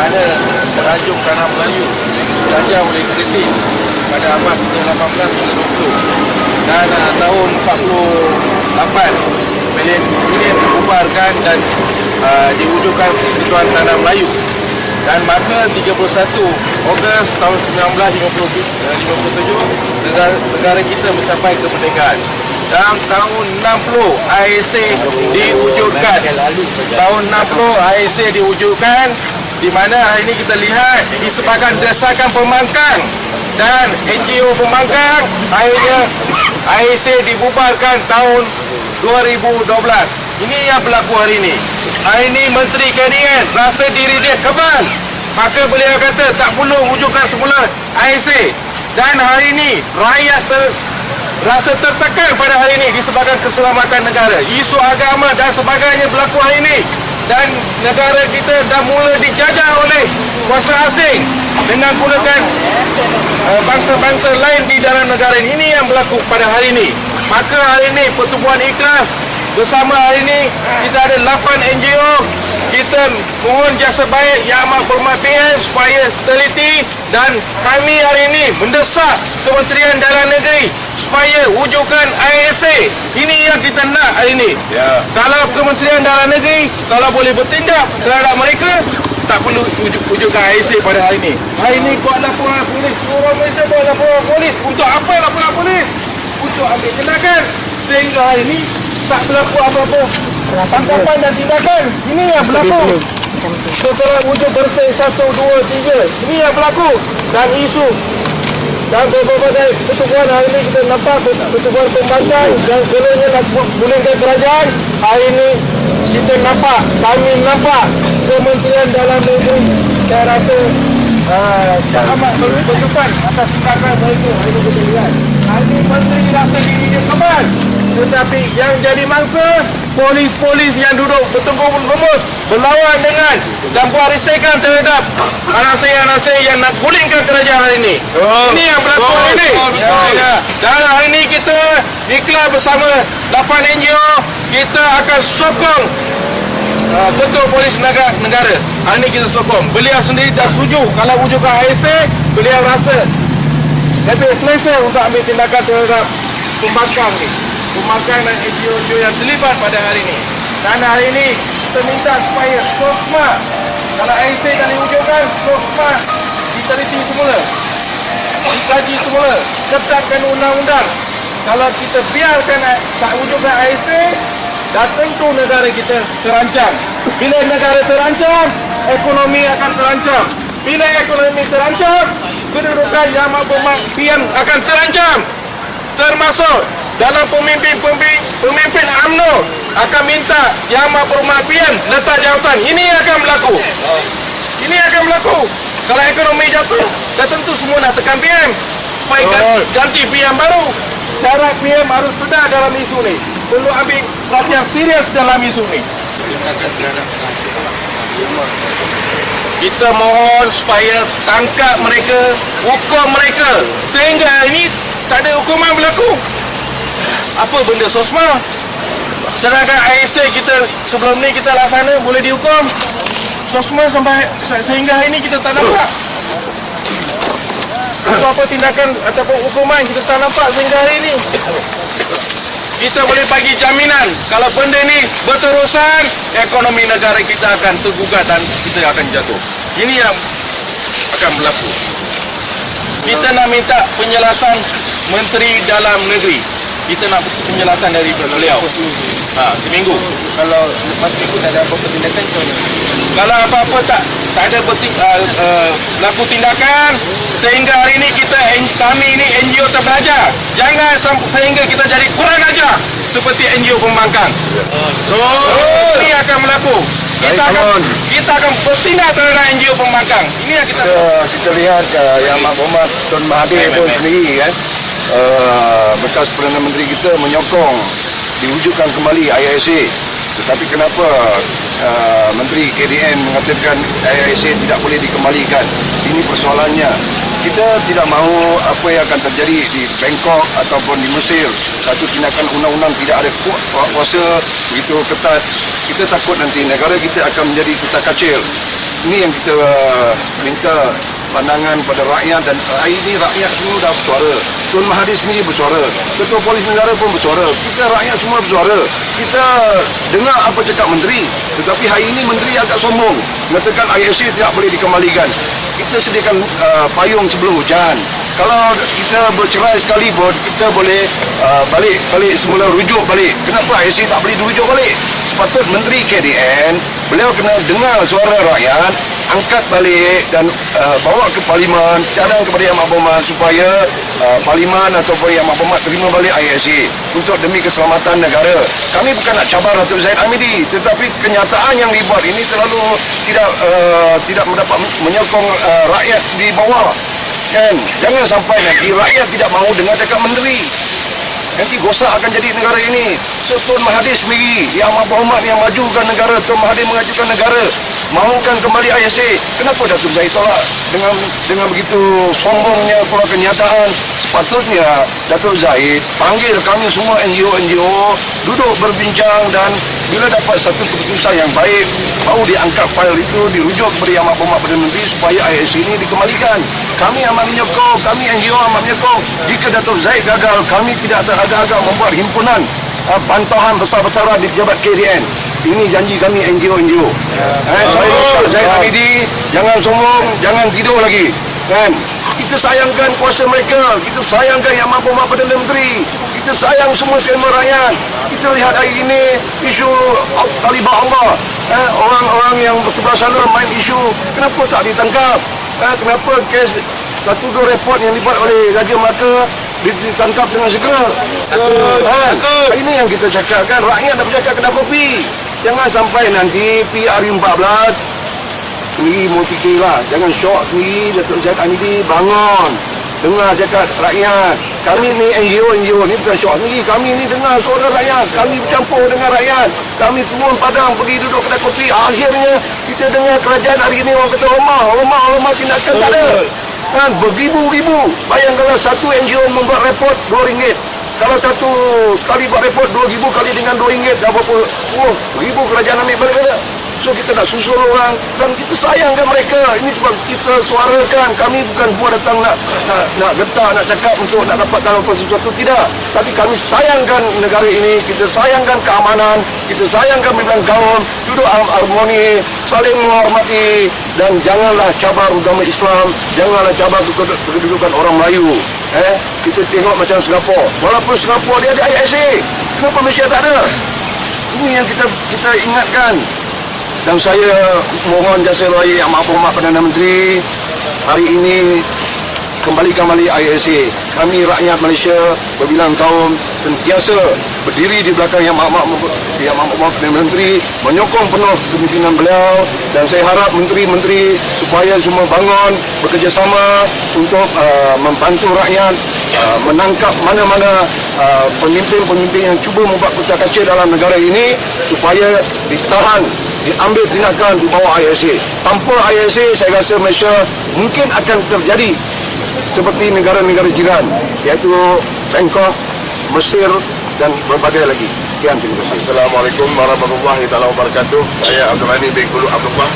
mana Merajuk Tanah Melayu dijajah oleh British pada abad ke-18 hingga 20 dan tahun 48 Milenium dibubarkan dan diwujudkan Persekutuan Tanah Melayu. Dan maka 31 Ogos tahun 1957 negara kita mencapai kemerdekaan. Dalam tahun 60 IAC diwujudkan. Tahun 60 IAC diwujudkan, di mana hari ini kita lihat disebabkan desakan pembangkang dan NGO pembangkang, akhirnya IAC dibubarkan tahun 2012. Ini yang berlaku hari ini. Hari ini Menteri KDN rasa diri dia kebal, maka beliau kata tak perlu wujudkan semula IAC. Dan hari ini rakyat rasa tertekan pada hari ini disebabkan keselamatan negara, isu agama dan sebagainya berlaku hari ini. Dan negara kita dah mula dijajah oleh kuasa asing dengan gunakan bangsa-bangsa lain di dalam negara ini. Ini yang berlaku pada hari ini. Maka hari ini Pertubuhan Ikhlas bersama hari ini kita ada 8 NGO. Kita mohon jasa baik Yang Amat Berhormat PM supaya teliti, dan kami hari ini mendesak Kementerian Dalam Negeri supaya wujudkan IAC. Ini yang kita nak hari ini. Kalau Kementerian Dalam Negeri kalau boleh bertindak terhadap mereka, tak perlu wujudkan IAC pada hari ini. Hari ini buat laporan polis, orang Malaysia buat laporan polis. Untuk apa laporan polis? Untuk ambil tindakan, sehingga hari ini tak berlaku apa-apa tangkapan dan tindakan. Ini yang berlaku. Setelah wujud bersih 1, 2, 3, ini yang berlaku. Dan isu dan berbagai pertubuhan hari ini kita nampak pertubuhan pembangkang dan segalanya nak gulingkan kerajaan. Hari ini kita nampak, kami nampak Kementerian Dalam Negeri, saya rasa amat berkesan atas tindakan mereka. Hari ini kita lihat, hari ini Menteri rasa diri dia kebal, tetapi yang jadi mangsa polis-polis yang duduk bertengkur rumus berlawan dengan dan buat risekan terhadap anasir-anasir yang nak gulingkan kerajaan hari ini. Ini yang berlaku hari ini. Dan hari ini kita ikhlas bersama 8 NGO, kita akan sokong Ketua Polis Negara. Hari ini kita sokong. Beliau sendiri dah setuju kalau wujudkan IAC, beliau rasa lebih selesa untuk ambil tindakan terhadap pembangkang ni. Pembangkang dan NGO yang terlibat pada hari ini. Dan hari ini kita minta supaya SOSMA, kalau IAC dah diwujudkan, SOSMA diteliti semula, dikaji semula, ketatkan undang-undang. Kalau kita biarkan tak wujudkan IAC, dah tentu negara kita terancam. Bila negara terancam, ekonomi akan terancam. Bila ekonomi terancam, kedudukan Yang Amat Berhormat PM akan terancam. Termasuk dalam pemimpin UMNO akan minta Yang Amat Berhormat PM letak jawatan. Ini akan berlaku. Ini akan berlaku. Kalau ekonomi jatuh, dah tentu semua nak tekan PM supaya ganti PM baru. Syarat PM harus sedar dalam isu ni. Perlu ambil perhatian serius dalam isu ni. Kita mohon supaya tangkap mereka, hukum mereka, sehingga ini tak ada hukuman berlaku. Apa benda SOSMA? Sedangkan IAC kita sebelum ni kita laksana boleh dihukum. SOSMA sampai sehingga hari ini kita tak nampak. Apa tindakan ataupun hukuman kita tak nampak sehingga hari ini. Kita boleh bagi jaminan kalau benda ni berterusan, ekonomi negara kita akan tergugat dan kita akan jatuh. Ini yang akan berlaku. Kita nak minta penjelasan Menteri Dalam Negeri. Kita nak penjelasan dari beliau. Seminggu. Kalau lepas minggu tak ada apa-apa tindakan, kalau apa-apa tak ada berlaku tindakan, sehingga hari ini kami ini NGO terbelajar. Jangan sehingga kita jadi kurang ajar seperti NGO pembangkang. Ini akan berlaku. Kita akan bertindak terhadap NGO pembangkang. Ini yang kita lihat Yang Amat Berhormat Tun Mahathir pun sendiri kan, bekas Perdana Menteri kita menyokong diwujudkan kembali IAC. Tetapi kenapa Menteri KDN mengatakan IAC tidak boleh dikembalikan? Ini persoalannya. Kita tidak mahu apa yang akan terjadi di Bangkok ataupun di Mesir. Satu tindakan undang-undang tidak ada kuasa begitu ketat. Kita takut nanti negara kita akan menjadi kutak kacil. Ini yang kita minta pandangan pada rakyat, dan hari ini rakyat semua dah bersuara. Tun Mahathir sendiri bersuara, Ketua Polis Negara pun bersuara, kita rakyat semua bersuara. Kita dengar apa cakap menteri, tetapi hari ini menteri agak sombong mengatakan IFC tidak boleh dikembalikan. Kita sediakan payung sebelum hujan. Kalau kita bercerai sekali pun kita boleh balik semula, rujuk balik. Kenapa IFC tak boleh dirujuk balik? Sepatut Menteri KDN, beliau kena dengar suara rakyat, angkat balik dan bawa ke Parlimen, cadang kepada Yang Mahkamah supaya Parlimen ataupun Yang Mahkamah terima balik IFC untuk demi keselamatan negara. Kami bukan nak cabar Datuk Zahid Hamidi, tetapi kenyataan yang dibuat ini terlalu tidak mendapat menyokong rakyat di bawah. Kan? Jangan sampai nanti rakyat tidak mahu dengar cakap menteri. Nanti gosak akan jadi negara ini. Tun Mahathir sendiri yang berhormat, yang majukan negara, Tun Mahathir mengajukan negara, mahukan kembali IFC. Kenapa Datuk Zahid tolak dengan begitu sombongnya keluar kenyataan? Sepatutnya Datuk Zahid panggil kami semua NGO duduk berbincang, dan bila dapat satu keputusan yang baik, baru diangkat fail itu dirujuk kepada Yang Mahkamah Perdana Menteri supaya IFC ini dikembalikan. Kami amat menyokong, kami NGO amat menyokong. Jika Datuk Zahid gagal, kami tidak agak-agak membuat himpunan pantauan besar-besaran di pejabat KDN. Ini janji kami NGO. Saya Zahid Hamidi, jangan sombong, jangan tidur lagi. Kan? Kita sayangkan kuasa mereka, kita sayangkan Yang Mahkamah Perdana Menteri, kita sayang semua segmen rakyat. Kita lihat hari ini isu Taliban Allah, orang-orang yang bersebelah sana main isu, kenapa tak ditangkap? Kenapa kes 1-2 report yang dibuat oleh Raja Melaka ditangkap dengan segera? Ini yang kita cakapkan, rakyat dah bercakap kedai kopi. Jangan sampai nanti PR14 sendiri mau fikirlah, jangan syok sendiri. Datuk Zahid Hamidi bangun, dengar cakap rakyat. Kami ni NGO ni bukan syok sendiri, kami ni dengar suara rakyat, kami bercampur dengan rakyat, kami turun padang pergi duduk kedai kopi. Akhirnya kita dengar kerajaan hari ini orang kata rumah tindakan tak ada. Kan beribu-ribu. Bayangkanlah satu NGO membuat report RM2. Kalau satu sekali buat report 2,000 kali dengan RM2, dah berapa 10,000 kerajaan ambil balik. So kita nak susul orang, dan kita sayangkan mereka. Ini sebab kita suarakan. Kami bukan buat datang nak getah, nak cakap untuk nak dapatkan apa sesuatu, tidak. Tapi kami sayangkan negara ini, kita sayangkan keamanan, kita sayangkan pimpinan kaum, duduk harmoni, saling menghormati, dan janganlah cabar agama Islam, janganlah cabar kedudukan orang Melayu. Kita tengok macam Singapura. Walaupun Singapura dia ada IFC, kenapa Malaysia tak ada? Ini yang kita ingatkan. Dan saya mohon jasa raya Yang Mahkamah Perdana Menteri hari ini kembalikan balik IFC. Kami rakyat Malaysia berbilang kaum sentiasa berdiri di belakang Yang Mahkamah Perdana Menteri, menyokong penuh kepimpinan beliau, dan saya harap menteri-menteri supaya semua bangun bekerjasama untuk membantu rakyat menangkap mana-mana pemimpin-pemimpin yang cuba membuat pecah kaca dalam negara ini, supaya ditahan, diambil tindakan di bawah IFC. Tanpa IFC, saya rasa Malaysia mungkin akan terjadi seperti negara-negara jiran, iaitu Bangkok, Mesir dan berbagai lagi. Sekian, terima kasih. Assalamualaikum warahmatullahi wabarakatuh. Saya Abdul Ghani bin Kulu Abdullah,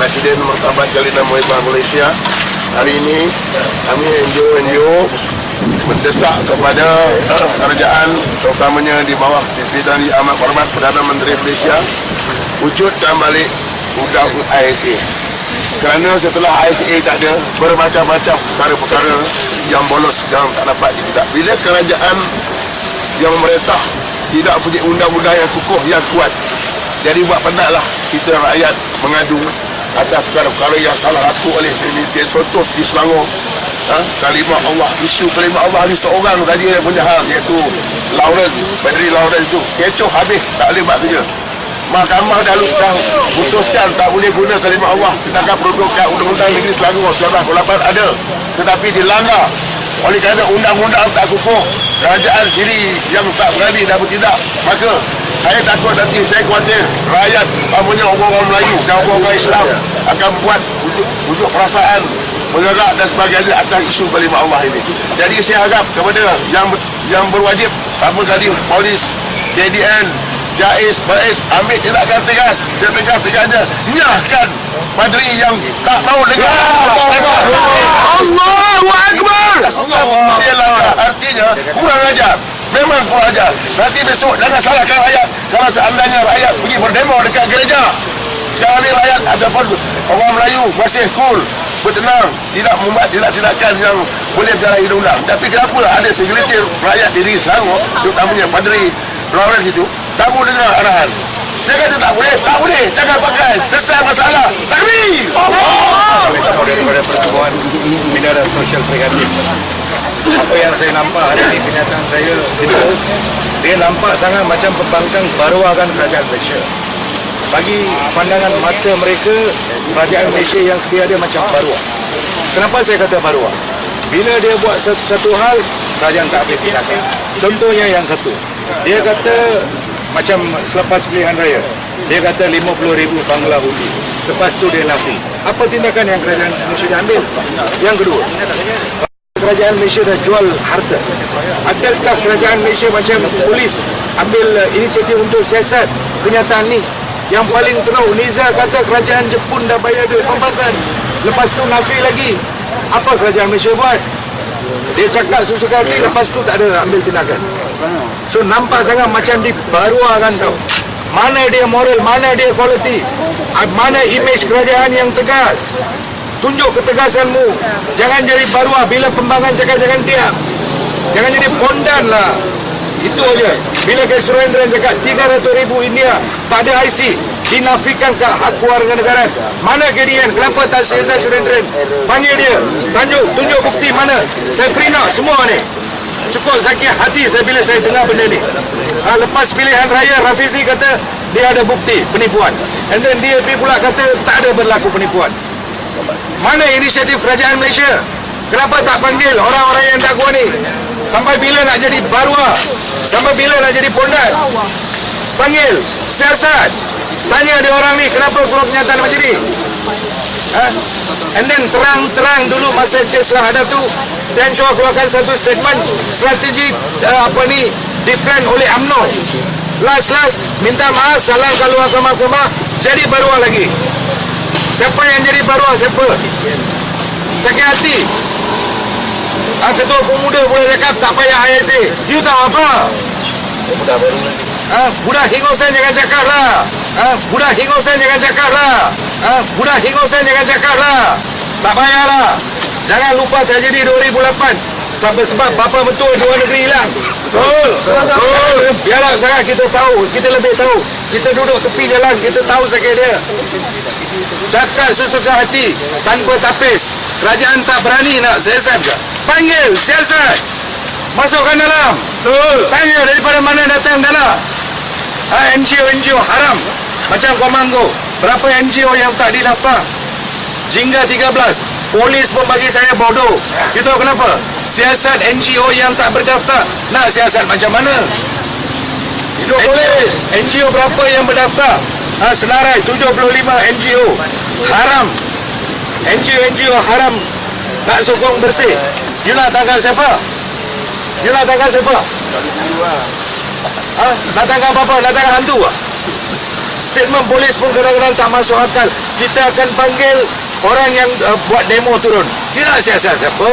Presiden Martabat Jalina Muhibah Malaysia. Hari ini kami NGO mendesak kepada kerajaan, terutamanya di bawah pimpinan Yang Amat Berhormat Perdana Menteri Malaysia, wujudkan balik undang ISA. Kerana setelah ISA tak ada, bermacam-macam perkara-perkara yang bolos yang tak dapat ditindak. Bila kerajaan yang memerintah tidak punya undang-undang yang kukuh, yang kuat, jadi buat penatlah kita rakyat mengadu atas perkara-perkara yang salah laku oleh pemimpin. Contoh di Selangor, kalimah Allah, isu kalimah Allah ni seorang saja yang punya hal, iaitu Badri Lawrence itu kecoh habis, tak boleh buat kerja. Mahkamah dah putuskan tak boleh guna kalimah Allah, sedangkan peruntukan Undang-Undang Negeri Selangor 1988 ada, tetapi dilanggar oleh kerana undang-undang tak kukuh. Kerajaan sendiri yang tak berani dan bertindak. Maka saya takut nanti, saya khawatir rakyat, namanya orang-orang Melayu dan orang-orang Islam akan buat wujud perasaan mengerak dan sebagainya atas isu kalimah Allah ini. Jadi saya harap kepada yang berwajib, pertama kali polis, KDN, Jais, Bais ambil tindakan tegas. Tegas-tegasnya nyahkan Padri yang tak mau dengar. Allahu Akbar. Artinya kurang ajar. Memang kurang ajar. Nanti besok jangan salahkan rakyat. Kalau seandainya rakyat pergi berdemo dekat gereja, sekarang ni rakyat ataupun orang Melayu masih cool, bertenang, tidak membuat tindakan yang boleh menyalahi undang-undang. Tapi kenapa ada segelintir rakyat di Selangor, terutamanya Padri Lawrence itu, tak mau dengar arahan. Dia kata tak boleh, jangan pakai, besar masalah. Takbir! Daripada pertemuan Bidara Sosial Pregatif, apa yang saya nampak hari ini, kenyataan saya sini, dia nampak sangat macam pembangkang baruakan kerajaan Malaysia. Bagi pandangan mata mereka, kerajaan Malaysia yang sedia ada macam baruah. Kenapa saya kata baruah? Bila dia buat satu hal, kerajaan tak boleh tindakan. Contohnya yang satu, dia kata macam selepas pilihan raya, dia kata 50,000 Bangla undi. Lepas tu dia nafi. Apa tindakan yang kerajaan Malaysia dah ambil? Yang kedua, kerajaan Malaysia dah jual harta. Adakah kerajaan Malaysia macam polis ambil inisiatif untuk siasat kenyataan ni? Yang paling teruk, Niza kata kerajaan Jepun dah bayar duit pempasan. Lepas tu nafi lagi. Apa kerajaan Malaysia buat? Dia cakap susukan hati, lepas tu tak ada ambil tindakan. So nampak sangat macam dibaruakan tau. Mana dia moral, mana dia quality, mana image kerajaan yang tegas. Tunjuk ketegasanmu. Jangan jadi baruah. Bila pembangan cakap jangan diam, jangan jadi pondan lah. Itu aja. Bila ke Surendran cakap 300,000 India tak ada IC, dinafikan ke hak keluarga negara. Mana KDN? Kenapa tak selesai Surendran? Panggil dia, tunjuk bukti mana. Saya print out semua ni. Cukup sakit hati saya bila saya dengar benda ni. Lepas pilihan raya, Rafizi kata dia ada bukti penipuan, and then DAP pula kata tak ada berlaku penipuan. Mana inisiatif kerajaan Malaysia? Kenapa tak panggil orang-orang yang dakwa ni? Sampai bila nak jadi baruah? Sampai bila nak jadi pondan? Panggil, siasat. Tanya dia orang ni, kenapa keluar kenyataan macam ni? And then terang-terang dulu masa kes lah ada tu, Dan Shaw keluarkan satu statement, strategi diplan oleh UMNO. Last minta maaf, salam keluar ke mahkamah, jadi baruah lagi. Siapa yang jadi baruah? Siapa? Sakit hati. Ketua pemuda boleh cakap tak payah ISA. You tahu apa? Budak hingosan jangan cakap lah. Budak hingosan jangan cakap lah. Budak hingosan jangan cakap lah. Tak payahlah. Jangan lupa tragedi 2008. Sampai sebab bapa betul dua negeri hilang. Betul. Biarlah sangat kita tahu, kita lebih tahu. Kita duduk tepi jalan, kita tahu sakit dia. Cakap sesuka hati, tanpa tapis. Kerajaan tak berani nak siasat ke? Panggil, siasat. Masukkan dalam. Betul. Tanya daripada mana datang dana. NGO haram. Macam Komando. Berapa NGO yang tak didaftar? Jingga 13. Polis pun bagi saya bodoh. You tahu kenapa? Siasat NGO yang tak berdaftar. Nak siasat macam mana? NGO berapa yang berdaftar? Senarai 75 NGO haram. NGO haram nak sokong bersih. You nak tangkap siapa? Nak tangkap apa? Nak tangkap hantu lah? Statement polis pun kadang-kadang tak masuk akal. Kita akan panggil orang yang buat demo turun. You nak siasat siapa?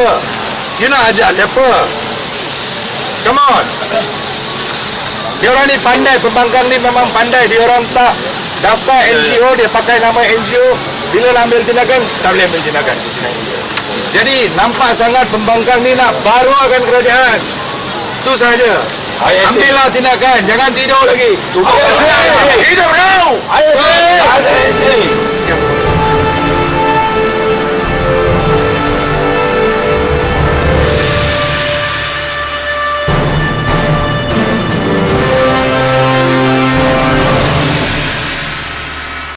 You nak ajak siapa? Come on. Dia orang ni pandai, pembangkang ni memang pandai. Dia orang tak daftar NGO, dia pakai nama NGO. Bila nak ambil tindakan, tak boleh ambil tindakan. Jadi nampak sangat pembangkang ni nak baruakan kerajaan. Itu sahaja. Ambillah tindakan, jangan tidur lagi. Hidup now.